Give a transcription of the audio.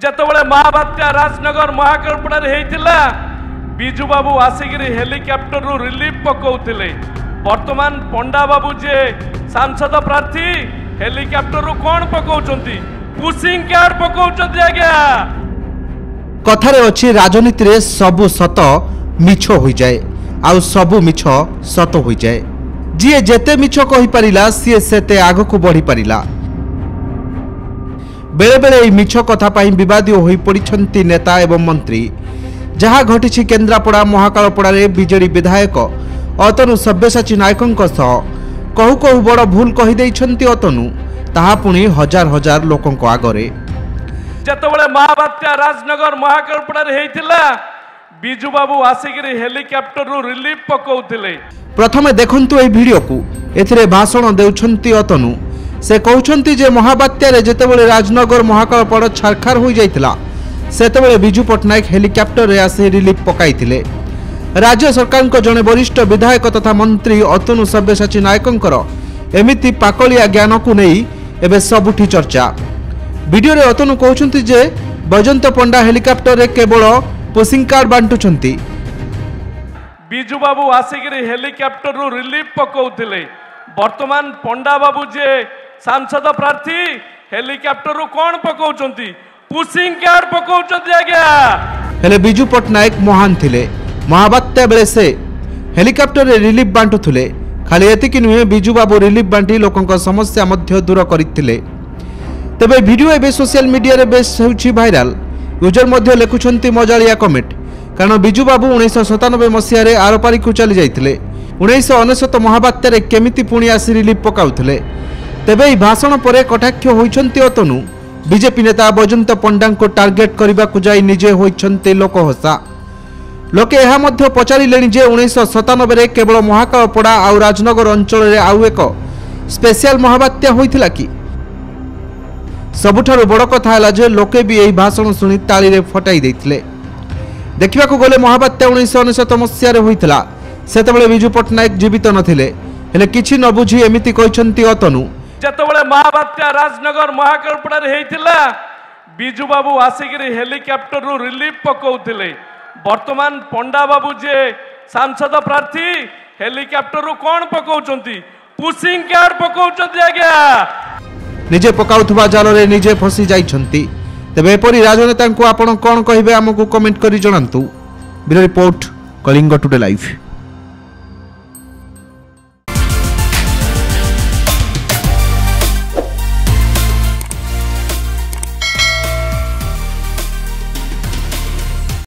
ଯେତେବେଳେ ମହାବାତ୍ୟା ରାଜନଗର ମହାକାଳପଡ଼ାରେ ହେଇଥିଲା ବିଜୁ ବାବୁ ଆସିକିରି ହେଲିକପ୍ଟରରୁ ରିଲିଫ ପକାଉଥିଲେ। ବର୍ତ୍ତମାନ ପଣ୍ଡା ବାବୁ ଯେ ସାଂସଦ ପ୍ରାର୍ଥୀ ହେଲିକପ୍ଟରରୁ କ'ଣ ପକାଉଛନ୍ତି? ପୁସିଂ କାର୍ଡ ପକାଉଛନ୍ତି। ଆଜ୍ଞା କଥାରେ ଅଛି ରାଜନୀତିରେ ସବୁ ସତ ମିଛ ହୋଇଯାଏ ଆଉ ସବୁ ମିଛ ସତ ହୋଇଯାଏ। ଯିଏ ଯେତେ ମିଛ କହିପାରିଲା ସିଏ ସେତେ ଆଗକୁ ବଢ଼ିପାରିଲା। बेले बेले मिछ कथा विवादीय हो पड़ती नेता एवं मंत्री। जहाँ घटी केन्द्रापड़ा महाकालपड़ा बीजेडी विधायक अतनु सब्यसाची नायकों कहू कहू बड़ भूल कहीदे अतनु ताहा पुणी हजार हजार लोकों आगरे। जेतेबेले महाबात्या राजनगर महाकालपड़ा होइतिला बिजू बाबू आसिक हेलिकप्टर रिलीफ पकाउतिले। प्रथमे देखंतु ए वीडियो को एथिरे भाषण देउछंती अतनु। से कहउछंती जे महाबात्यारे जेतेबेले राजनगर महाकालपड़ा छारखार हो जाइतिला सेतेबेले बिजू पट्टनायक हेलिकप्टर रे आसी रिलीफ पकाइतिले। राज्य सरकार को जने वरिष्ठ विधायक तथा मंत्री अतनु सब्यसाची नायकंकर एमिति पाकलिया ज्ञान को नहीं एबे सबुठी चर्चा। वीडियो रे अतनु कहउछंती जे बैजंत पंडा हेलिकप्टर रे केवल पुसिंग कार्ड बांटुछंती। बिजू बाबू आसिक हेलिकप्टर रिलीफ पकाउतिले। वर्तमान पंडा बाबू जे सांसद प्रार्थी हेलिकप्टर कौन पकाउछंती? Pushing card पकाउछंती। आज्ञा हेले बिजू पट्टनायक महान थिले। महाबात्या बेले से हेलिकप्टर रे रिलीफ बांटुथिले। खाली एतिकी नुहे बिजू बाबू रिलीफ बांटी लोकंक समस्या मध्य दूर करिथिले। तबे वीडियो एबे सोशल मीडिया रे बेस होउछि भाइराल। यूजर मध्य लेखुछंती मजालिया कमेंट। कारण बिजू बाबू 1997 मसीह रे आरपारी को चली जाइथिले। 1999 महाबात्यारे केमिति पुणी आसी रिलीफ पकाउथिले। तेबे ई भाषण परे कटाक्ष होइछंती अतनु। बीजेपी नेता बैजंत पंडा को टार्गेट करबा को जाई निजे होइछंती लोक हसा। लोके एहा मध्य पचारिलेनी जे 1997 रे केवल महाकालपड़ा आउ राजनगर अंचल रे आउ एक स्पेशल महाबात्या होइथिला कि? सबुठारु बड़ कथा हैला जे लोके भी एही भाषण सुनी ताली रे फटाई दैथिले। देखिबा को गले महाबात्या 1999 मसीह रे होइथिला। सेतेबेले बिजू पट्टनायक जीवित नथिले। हेले किछि न बुझी एमिति कहिछंती अतनु। जेतेबेले महाबात्या राजनगर महाकालपड़ा होइतिला बिजू बाबू आसिक हेलिकप्टर रिलीफ पकाउतिले। वर्तमान पंडा बाबू जे सांसद प्रार्थी हेलिकप्टर कौन पकाउछंती? Pushing card पकाउछंती। आज्ञा निजे पकाउथुबा जाल रे निजे फसी जाइछंती। तेबे एपरि राजनेता को आपण कोन कहिबे हमकु कमेंट करि जणांतु। Bureau report Kalinga today live.